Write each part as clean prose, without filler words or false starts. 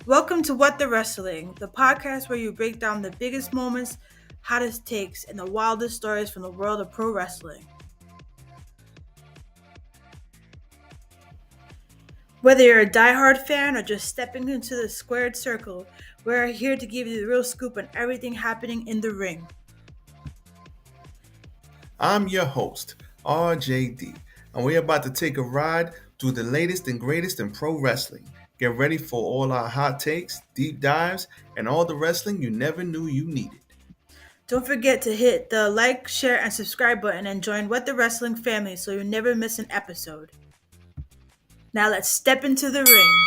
Welcome to What the Wrestling, the podcast where you break down the biggest moments, hottest takes, and the wildest stories from the world of pro wrestling. Whether you're a diehard fan or just stepping into the squared circle, we're here to give you the real scoop on everything happening in the ring. I'm your host, RJD, and we're about to take a ride through the latest and greatest in pro wrestling. Get ready for all our hot takes, deep dives, and all the wrestling you never knew you needed. Don't forget to hit the like, share, and subscribe button and join What the Wrestling family so you never miss an episode. Now let's step into the ring.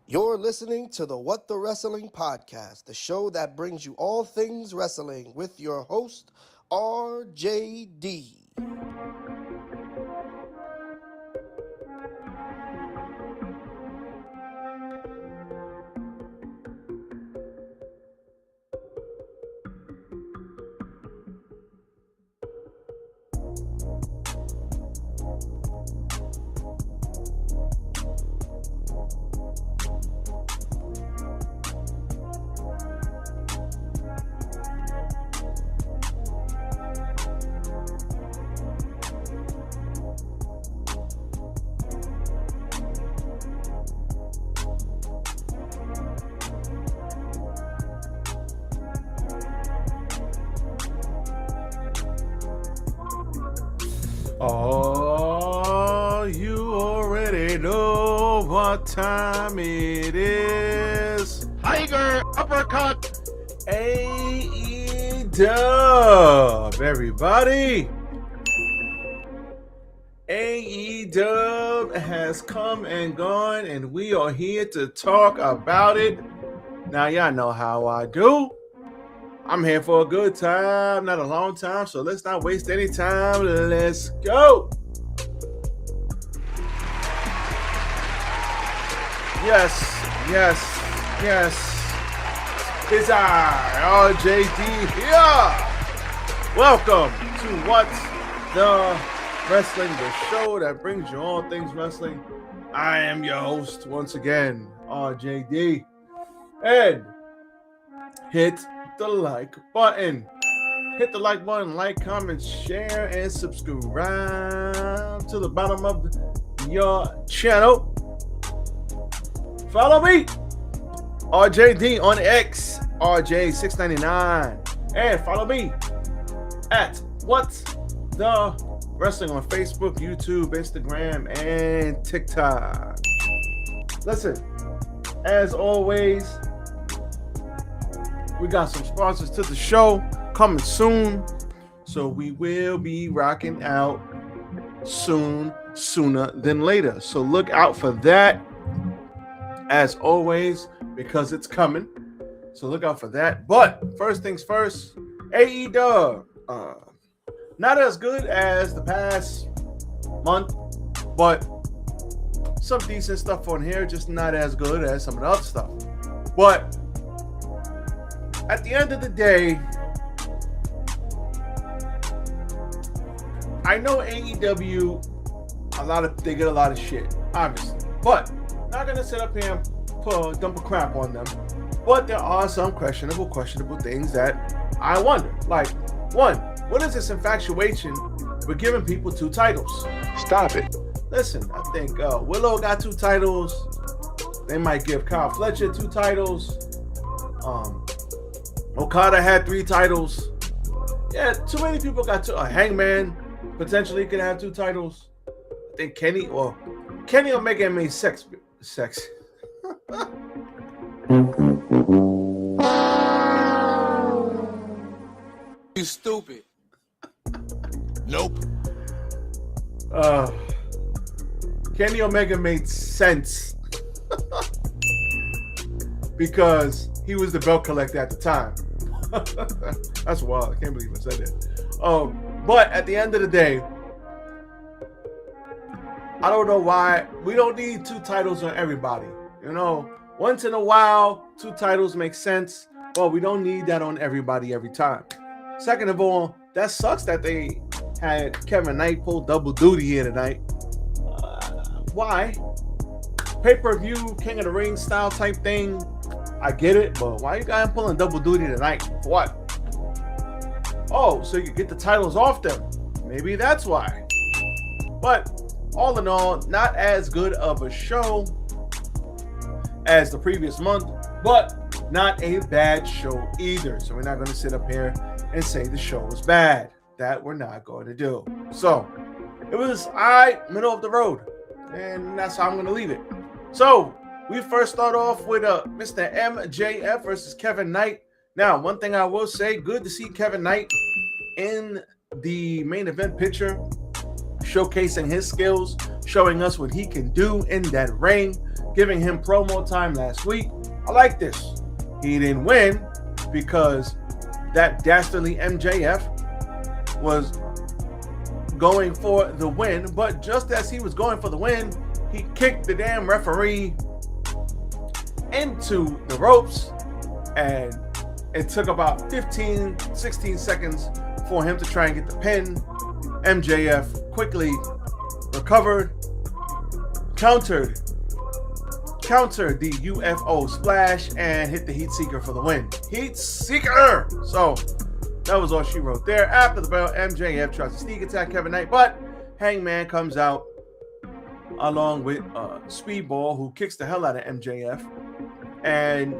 You're listening to the What the Wrestling podcast, the show that brings you all things wrestling with your host, RJD. Oh, you already know what time it is. Tiger uppercut. AEW, everybody. AEW has come and gone, and we are here to talk about it. Now, y'all know how I do. I'm here for a good time, not a long time, so let's not waste any time. Let's go. Yes. It's I, RJD here. Welcome to What the Wrestling, the show that brings you all things wrestling. I am your host once again, RJD. And hit the like button. Hit the like button, like, comment, share, and subscribe to the bottom of your channel. Follow me, RJD on X, RJ699, and follow me at What the Wrestling on Facebook, YouTube, Instagram, and TikTok. Listen, as always, we got some sponsors to the show coming soon, so we will be rocking out sooner than later. So look out for that, as always, because it's coming. So look out for that. But first things first, AEW, not as good as the past month, but some decent stuff on here, just not as good as some of the other stuff. But at the end of the day, I know AEW, they get a lot of shit, obviously, but not gonna sit up here and dump a crap on them. But there are some questionable things that I wonder. Like, one, what is this infatuation with giving people 2 titles? Stop it. Listen, I think Willow got 2 titles. They might give Kyle Fletcher 2 titles. Okada had 3 titles. Yeah, too many people got 2. Hangman potentially could have 2 titles. I think Kenny Omega made sex. You stupid. Nope. Kenny Omega made sense because he was the belt collector at the time. That's wild. I can't believe I said that. But at the end of the day, I don't know why we don't need 2 titles on everybody. You know, once in a while, 2 titles make sense, but we don't need that on everybody every time. Second of all, that sucks that they had Kevin Knight pull double duty here tonight. Why? pay-per-view King of the Ring style type thing. I get it, but why you guys pulling double duty tonight? For what? Oh, so you get the titles off them. Maybe that's why. But all in all, not as good of a show as the previous month, but not a bad show either. So we're not going to sit up here and say the show was bad. That we're not going to do. So it was middle of the road, and that's how I'm going to leave it. So we first start off with Mr. MJF versus Kevin Knight. Now, one thing I will say, good to see Kevin Knight in the main event picture, showcasing his skills, showing us what he can do in that ring, giving him promo time last week. I like this. He didn't win because that dastardly MJF was going for the win, but just as he was going for the win, he kicked the damn referee into the ropes, and it took about 16 seconds for him to try and get the pin. MJF quickly recovered, countered the UFO splash, and hit the Heat Seeker for the win. Heat Seeker! So that was all she wrote there. After the bell, MJF tries to sneak attack Kevin Knight, but Hangman comes out along with Speedball, who kicks the hell out of MJF. And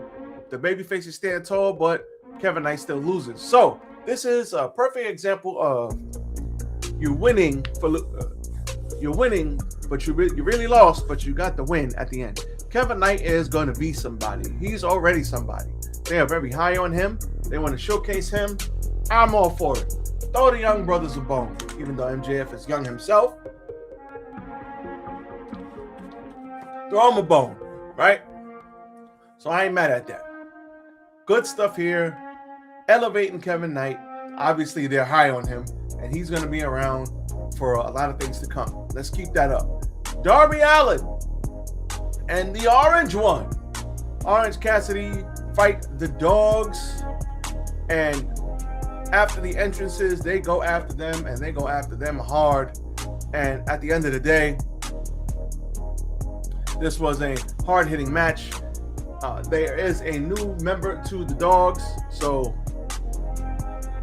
the babyfaces stand tall, but Kevin Knight still loses. So this is a perfect example of you're winning, but you really lost, but you got the win at the end. Kevin Knight is going to be somebody. He's already somebody. They are very high on him. They want to showcase him. I'm all for it. Throw the young brothers a bone, even though MJF is young himself. Throw him a bone, right? So I ain't mad at that. Good stuff here. Elevating Kevin Knight. Obviously, they're high on him, and he's going to be around for a lot of things to come. Let's keep that up. Darby Allin and the Orange One. Orange Cassidy fight the Dogs, and after the entrances, they go after them, and they go after them hard. And at the end of the day, this was a hard-hitting match. There is a new member to the Dogs, so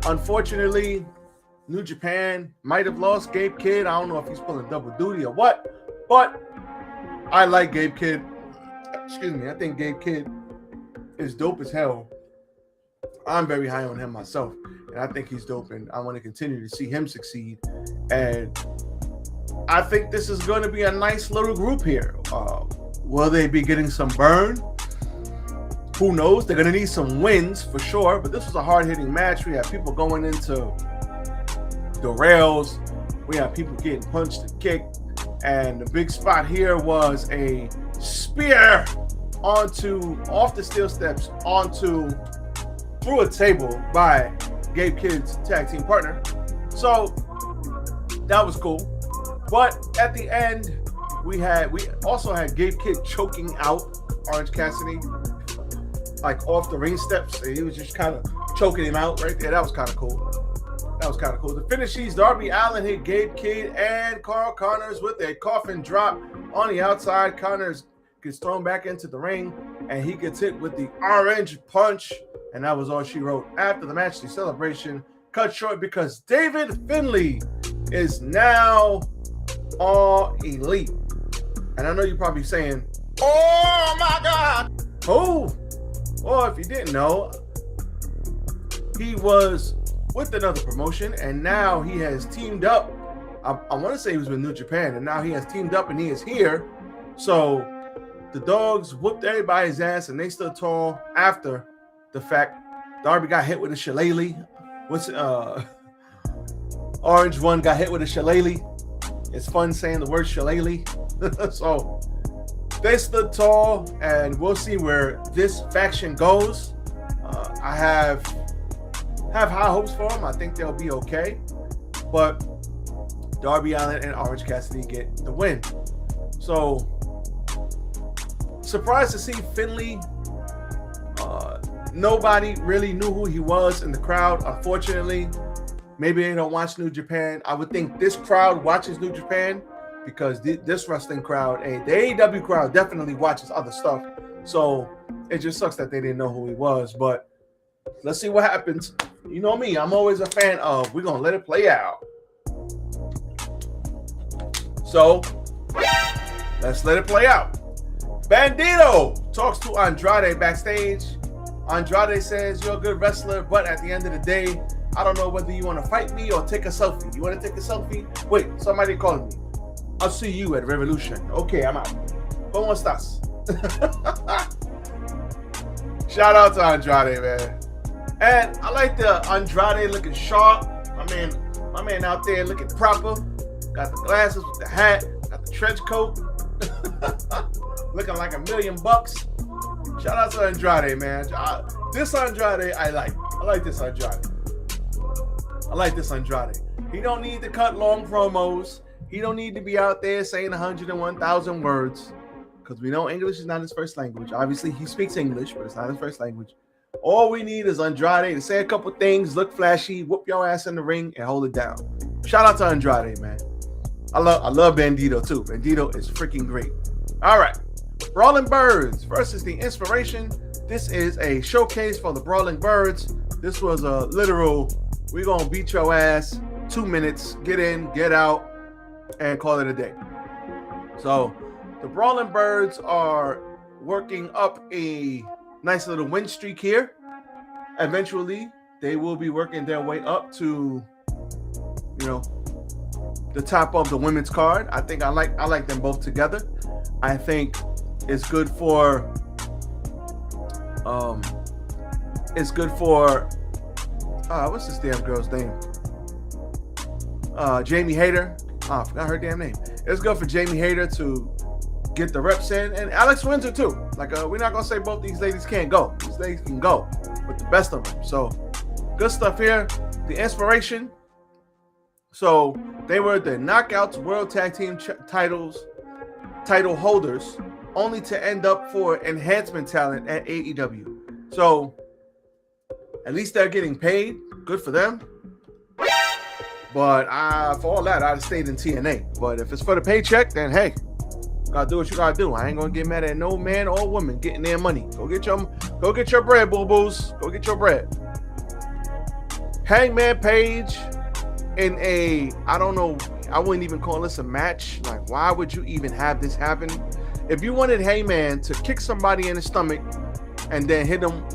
unfortunately, New Japan might have lost Gabe Kidd. I don't know if he's pulling double duty or what, but I like Gabe Kidd. Excuse me. I think Gabe Kidd is dope as hell. I'm very high on him myself, and I think he's dope, and I want to continue to see him succeed. And I think this is going to be a nice little group here. Will they be getting some burn? Who knows? They're going to need some wins for sure, but this was a hard-hitting match. We had people going into the rails. We had people getting punched and kicked, and the big spot here was a spear off the steel steps through a table by Gabe Kidd's tag team partner. So that was cool. But at the end, we also had Gabe Kidd choking out Orange Cassidy, like off the ring steps. He was just kind of choking him out right there. That was kind of cool. The finishes, Darby Allin hit Gabe Kidd and Carl Connors with a coffin drop on the outside. Connors gets thrown back into the ring, and he gets hit with the orange punch, and that was all she wrote. After the match, the celebration cut short because David Finlay is now All Elite. And I know you're probably saying, oh my God! Oh! Well, if you didn't know, he was with another promotion, and now he has teamed up. I want to say he was with New Japan, and now he has teamed up, and he is here. So the Dogs whooped everybody's ass, and they stood tall after the fact. Darby got hit with a shillelagh. Orange One got hit with a shillelagh. It's fun saying the word shillelagh. So they stood tall, and we'll see where this faction goes. I have high hopes for them. I think they'll be okay. But Darby Allin and Orange Cassidy get the win. So surprised to see Finlay. Nobody really knew who he was in the crowd, unfortunately. Maybe they don't watch New Japan. I would think this crowd watches New Japan. because this wrestling crowd, the AEW crowd, definitely watches other stuff. So it just sucks that they didn't know who he was. But let's see what happens. You know me, I'm always a fan of we're gonna let it play out. So let's let it play out. Bandito talks to Andrade backstage. Andrade says, "You're a good wrestler, but at the end of the day, I don't know whether you want to fight me or take a selfie. You want to take a selfie? Wait, somebody calling me. I'll see you at Revolution. Okay, I'm out. ¿Cómo estás?" Shout out to Andrade, man. And I like the Andrade looking sharp. My man out there looking proper. Got the glasses with the hat. Got the trench coat. Looking like $1 million. Shout out to Andrade, man. This Andrade, I like. I like this Andrade. He don't need to cut long promos. He don't need to be out there saying 101,000 words, because we know English is not his first language. Obviously, he speaks English, but it's not his first language. All we need is Andrade to say a couple things, look flashy, whoop your ass in the ring, and hold it down. Shout out to Andrade, man. I love Bandito too. Bandito is freaking great. All right. Brawling Birds versus The Inspiration. This is a showcase for the Brawling Birds. This was a literal, we're going to beat your ass, 2 minutes, get in, get out, and call it a day. So the Brawling Birds are working up a nice little win streak here. Eventually, they will be working their way up to, the top of the women's card. I think I like them both together. I think it's good for what's this damn girl's name? Jamie Hayter. I forgot her damn name. It's good for Jamie Hayter to get the reps in, and Alex Windsor too. We're not gonna say both these ladies can't go. These ladies can go with the best of them. So good stuff here. The Inspiration. So they were the Knockouts World Tag Team title holders, only to end up for enhancement talent at AEW. So at least they're getting paid. Good for them. But for all that, I'd have stayed in TNA. But if it's for the paycheck, then hey, gotta do what you gotta do. I ain't gonna get mad at no man or woman getting their money. Go get your bread, boo-boos. Go get your bread. Hangman Page in I don't know, I wouldn't even call this a match. Why would you even have this happen? If you wanted Hangman to kick somebody in the stomach and then hit him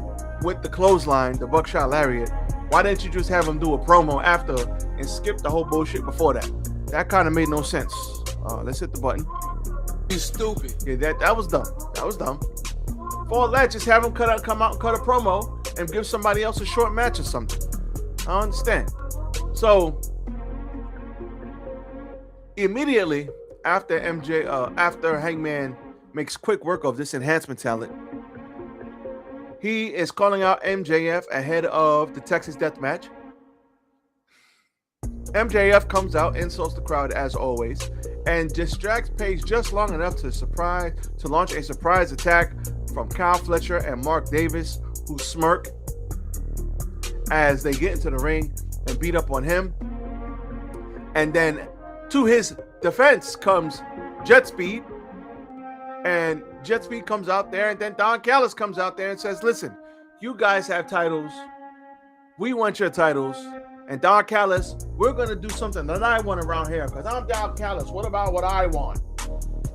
with the clothesline, the buckshot lariat, why didn't you just have him do a promo after and skip the whole bullshit before that? That kind of made no sense. Let's hit the button. You stupid. Yeah, that was dumb. That was dumb. For all that, just have him come out and cut a promo and give somebody else a short match or something. I don't understand. So immediately after after Hangman makes quick work of this enhancement talent, he is calling out MJF ahead of the Texas Death Match. MJF comes out, insults the crowd as always, and distracts Page just long enough to launch a surprise attack from Kyle Fletcher and Mark Davis, who smirk as they get into the ring and beat up on him. And then to his defense comes Jet Speed, and Jet Speed comes out there, and then Don Callis comes out there and says, "Listen, you guys have titles. We want your titles." And Don Callis, "We're going to do something that I want around here because I'm Don Callis. What about what I want?"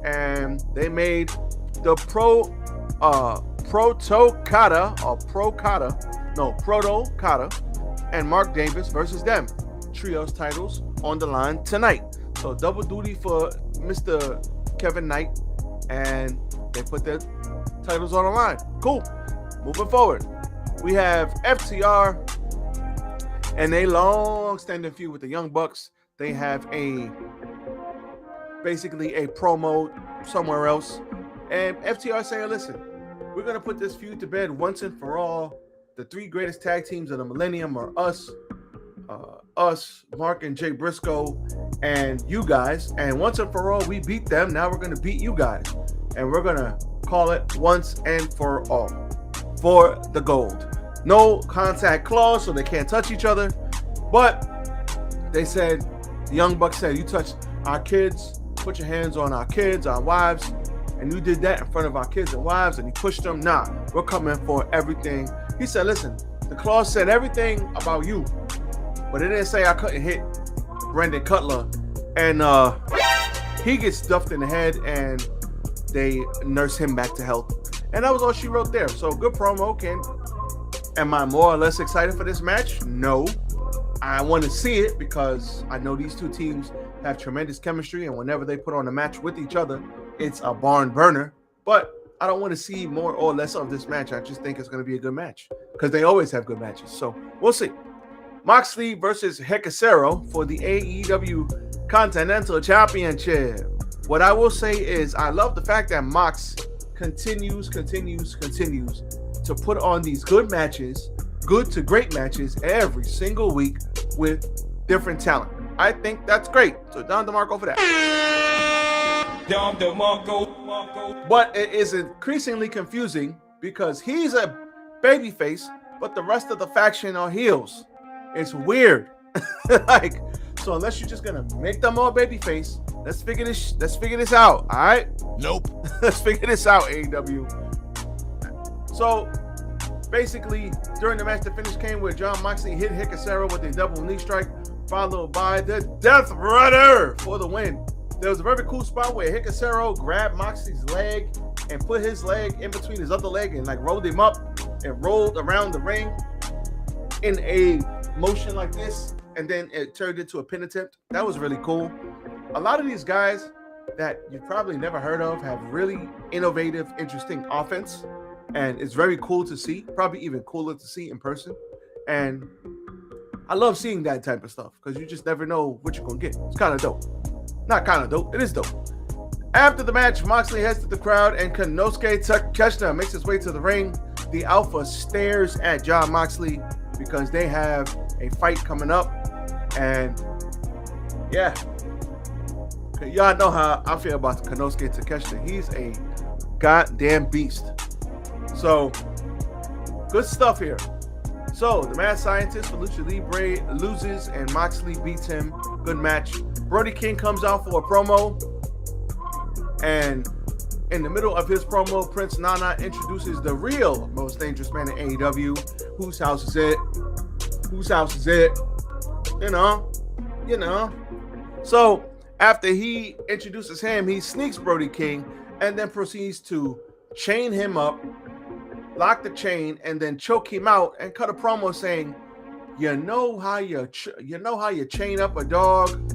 And they made the Proto Kata and Mark Davis versus them. Trios titles on the line tonight. So double duty for Mr. Kevin Knight, and they put their titles on the line. Cool. Moving forward, we have FTR and a long-standing feud with the Young Bucks. They have basically a promo somewhere else, and FTR saying, "Listen, we're gonna put this feud to bed once and for all. The three greatest tag teams of the millennium are us, Mark and Jay Briscoe, and you guys. And once and for all, we beat them. Now we're going to beat you guys. And we're going to call it once and for all for the gold. No contact clause, so they can't touch each other. But they said, the Young Bucks said, you touch our kids, put your hands on our kids, our wives, and you did that in front of our kids and wives, and he pushed them. Nah, we're coming for everything. He said, listen, the clause said everything about you, but it didn't say I couldn't hit Brendan Cutler. And he gets stuffed in the head, and they nurse him back to health. And that was all she wrote there. So good promo, Ken. Am I more or less excited for this match? No. I want to see it because I know these two teams have tremendous chemistry, and whenever they put on a match with each other, it's a barn burner. But I don't want to see more or less of this match. I just think it's going to be a good match because they always have good matches. So we'll see. Moxley versus Hikaru for the AEW Continental Championship. What I will say is I love the fact that Mox continues to put on these good matches, good to great matches every single week with different talent. I think that's great. So Don DeMarco for that. Don DeMarco. But it is increasingly confusing because he's a babyface, but the rest of the faction are heels. It's weird. So unless you're just gonna make them all babyface, let's figure this out. All right? Nope. Let's figure this out, AEW. So basically, during the match, the finish came where Jon Moxley hit Hikaru with a double knee strike, followed by the Death Runner for the win. There was a very cool spot where Hikaru grabbed Moxley's leg and put his leg in between his other leg and rolled him up and rolled around the ring in a motion like this, and then it turned into a pin attempt. That was really cool. A lot of these guys that you've probably never heard of have really innovative, interesting offense, and it's very cool to see, probably even cooler to see in person. And I love seeing that type of stuff because you just never know what you're gonna get. It's kind of dope. Not kind of dope, it is dope. After the match, Moxley heads to the crowd and Konosuke Takeshita makes his way to the ring. The Alpha stares at Jon Moxley because they have a fight coming up. And yeah, y'all know how I feel about Konosuke Takeshita. He's a goddamn beast. So good stuff here. So the mad scientist for Lucha Libre loses and Moxley beats him. Good match. Brody King comes out for a promo, and in the middle of his promo, Prince Nana introduces the real most dangerous man in AEW. Whose house is it? Whose house is it? You know. So after he introduces him, he sneaks Brody King and then proceeds to chain him up, lock the chain, and then choke him out and cut a promo saying, you know how you chain up a dog?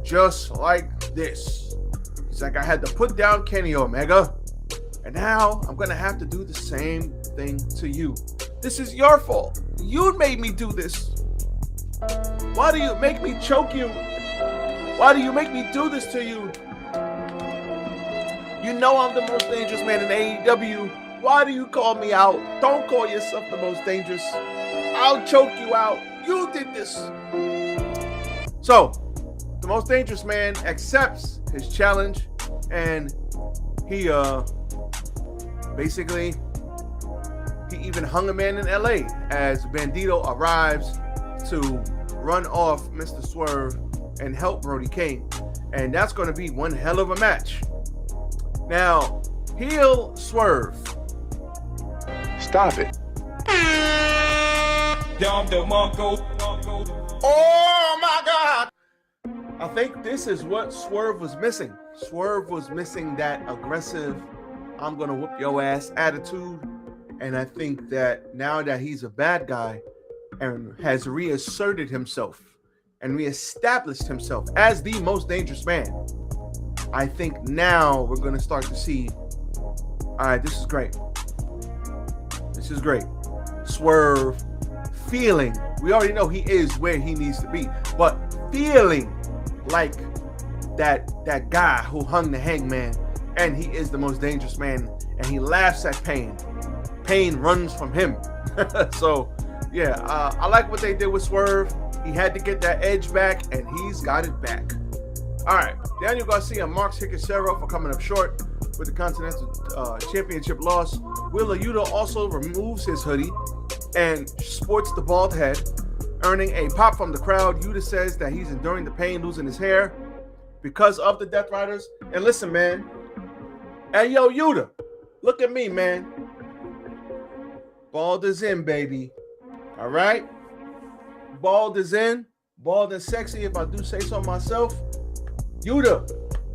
Just like this. He's like, I had to put down Kenny Omega, and now I'm gonna have to do the same thing to you. This is your fault. You made me do this. Why do you make me choke you? Why do you make me do this to you? You know I'm the most dangerous man in AEW. Why do you call me out? Don't call yourself the most dangerous. I'll choke you out. You did this. So, the most dangerous man accepts his challenge, and he basically even hung a man in LA as Bandito arrives to run off Mr. Swerve and help Brody King. And that's going to be one hell of a match. Now, heel Swerve. Stop it. Oh my God! I think this is what Swerve was missing. Swerve was missing that aggressive, I'm going to whoop your ass attitude. And I think that now that he's a bad guy and has reasserted himself and reestablished himself as the most dangerous man, I think now we're going to start to see, all right, this is great. This is great. Swerve feeling, we already know he is where he needs to be, but feeling like that guy who hung the hangman, and he is the most dangerous man, and he laughs at pain. Pain runs from him. So, yeah, I like what they did with Swerve. He had to get that edge back, and he's got it back. All right, Daniel Garcia marks Hikaru for coming up short with the Continental Championship loss. Wheeler Yuta also removes his hoodie and sports the bald head, earning a pop from the crowd. Yuta says that he's enduring the pain, losing his hair. because of the Death Riders. And listen, man. Hey, yo, Yuta. Look at me, man. Bald is in, baby. All right? Bald is in. Bald and sexy, if I do say so myself. Yuta,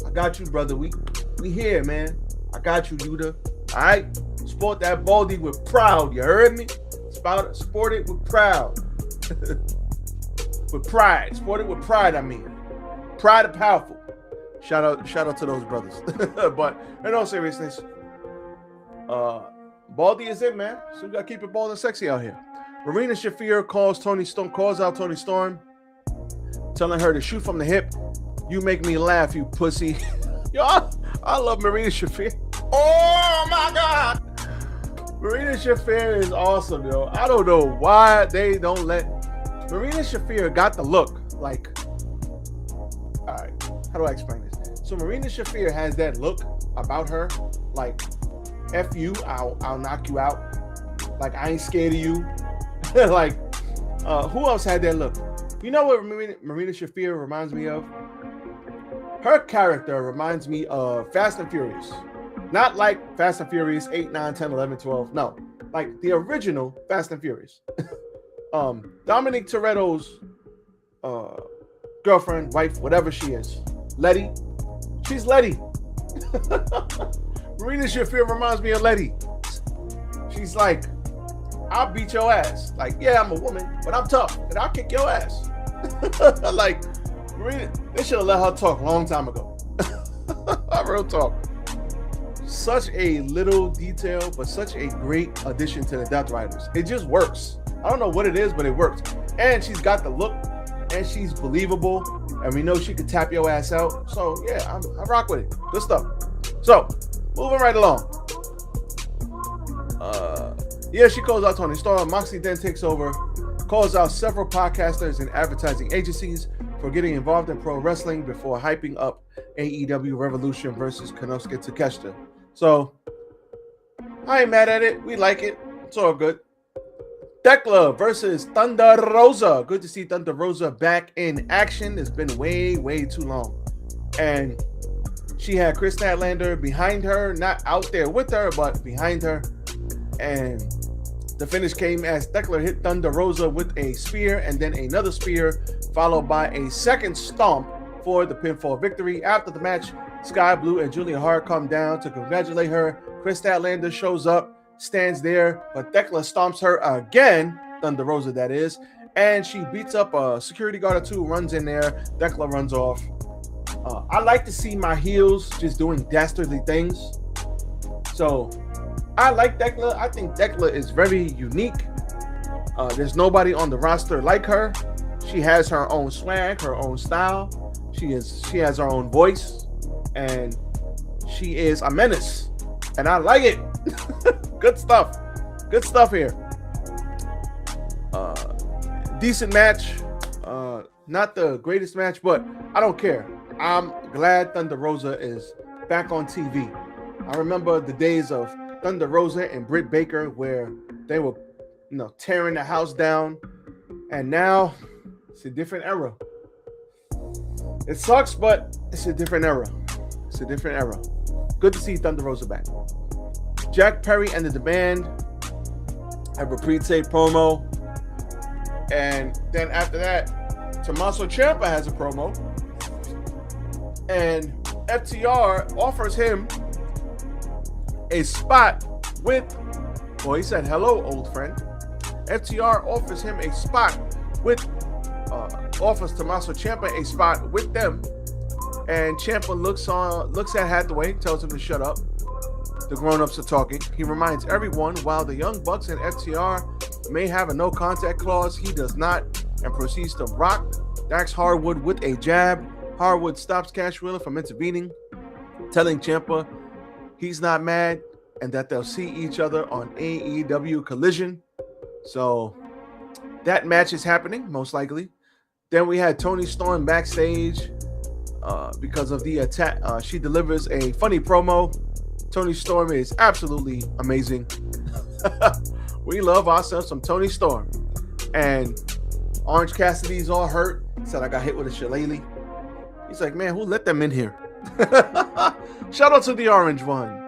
I got you, brother. We here, man. I got you, Yuta. All right? Sport that baldy with proud. You heard me? Sport it with proud. With pride. Sport it with pride, I mean. Pride and powerful. Shout out to those brothers. But in all seriousness, baldy is it, man. So we gotta keep it bald and sexy out here. Marina Shafir calls out Toni Storm, telling her to shoot from the hip. You make me laugh, you pussy. Yo, I love Marina Shafir. Oh my God. Marina Shafir is awesome, yo. I don't know why they don't let Marina Shafir got the look. Like, all right, how do I explain this? So Marina Shafir has that look about her, like, F you, I'll knock you out. Like, I ain't scared of you. Like, who else had that look? You know what Marina Shafir reminds me of? Her character reminds me of Fast and Furious. Not like Fast and Furious 8, 9, 10, 11, 12. No, like the original Fast and Furious. Dominic Toretto's girlfriend, wife, whatever she is. Letty. She's Letty. Marina Shafir reminds me of Letty. She's like, I'll beat your ass. Like, yeah, I'm a woman, but I'm tough, and I'll kick your ass. Like, Marina, they should have let her talk a long time ago. Real talk. Such a little detail, but such a great addition to the Death Riders. It just works. I don't know what it is, but it works. And she's got the look, and she's believable, and we know she could tap your ass out. So, yeah, I rock with it. Good stuff. So, moving right along. Yeah, she calls out Toni Storm. Moxley then takes over, calls out several podcasters and advertising agencies for getting involved in pro wrestling before hyping up AEW Revolution versus Konosuke Takeshita. So, I ain't mad at it. We like it. It's all good. Thekla versus Thunder Rosa. Good to see Thunder Rosa back in action. It's been way, way too long. And she had Chris Statlander behind her, not out there with her, but behind her. And the finish came as Thekla hit Thunder Rosa with a spear and then another spear, followed by a second stomp for the pinfall victory. After the match, Sky Blue and Julia Hart come down to congratulate her. Chris Statlander shows up, stands there, but Thekla stomps her again, Thunder Rosa that is, and she beats up a security guard or two, runs in there. Thekla runs off. I like to see my heels just doing dastardly things. So I like Thekla. I think Thekla is very unique. There's nobody on the roster like her. She has her own swag, her own style. She has her own voice, and she is a menace. And I like it. Good stuff. Good stuff here. Decent match. Not the greatest match, but I don't care. I'm glad Thunder Rosa is back on TV. I remember the days of Thunder Rosa and Britt Baker where they were, tearing the house down, and now it's a different era. It sucks, but it's a different era. It's a different era. Good to see Thunder Rosa back. Jack Perry and the band have a pre-tape promo, and then after that, Tommaso Ciampa has a promo, and FTR offers him a spot with, well, he said, hello, old friend. FTR offers him a spot with, offers Tommaso Ciampa a spot with them, and Ciampa looks at Hathaway, tells him to shut up. The grown-ups are talking. He reminds everyone, while the Young Bucks and FTR may have a no-contact clause, he does not, and proceeds to rock Dax Harwood with a jab. Harwood stops Cash Wheeler from intervening, telling Ciampa he's not mad and that they'll see each other on AEW Collision. So that match is happening, most likely. Then we had Toni Storm backstage because of the attack. She delivers a funny promo. Toni Storm is absolutely amazing. We love ourselves some Toni Storm. And Orange Cassidy's all hurt. Said I got hit with a shillelagh. He's like, man, who let them in here? Shout out to the orange one.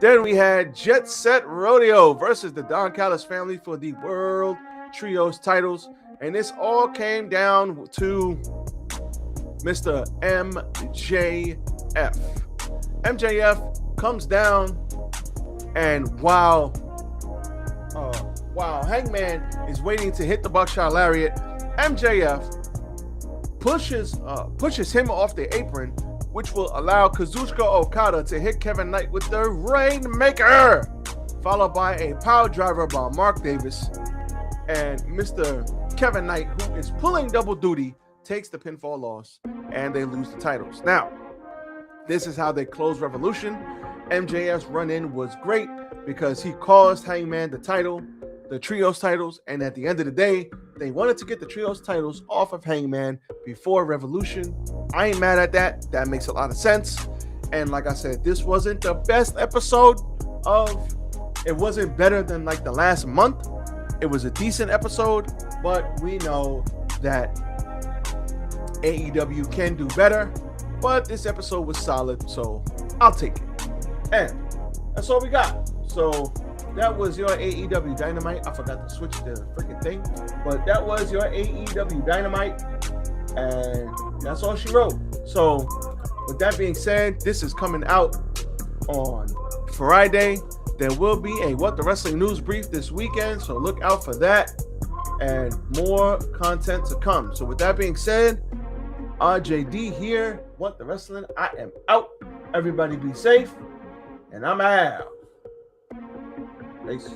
Then we had Jet Set Rodeo versus the Don Callis family for the World Trios titles. And this all came down to Mr. MJF. MJF comes down, and while Hangman is waiting to hit the Buckshot Lariat, MJF pushes him off the apron, which will allow Kazuchika Okada to hit Kevin Knight with the Rainmaker, followed by a power driver by Mark Davis. And Mr. Kevin Knight, who is pulling double duty, takes the pinfall loss, and they lose the titles. Now, this is how they close Revolution. MJF's run-in was great because he caused Hangman the title, the Trios titles, and at the end of the day, they wanted to get the Trios titles off of Hangman before Revolution. I ain't mad at that. That makes a lot of sense. And like I said, this wasn't the best episode it wasn't better than like the last month. It was a decent episode, but we know that AEW can do better. But this episode was solid, so I'll take it. And that's all we got. So that was your AEW Dynamite. I forgot to switch the freaking thing, but that was your AEW Dynamite, and that's all she wrote. So with that being said, this is coming out on Friday. There will be a What the Wrestling News brief this weekend, so look out for that and more content to come. So with that being said, RJD here, What the Wrestling. I am out. Everybody be safe, and I'm out. Peace.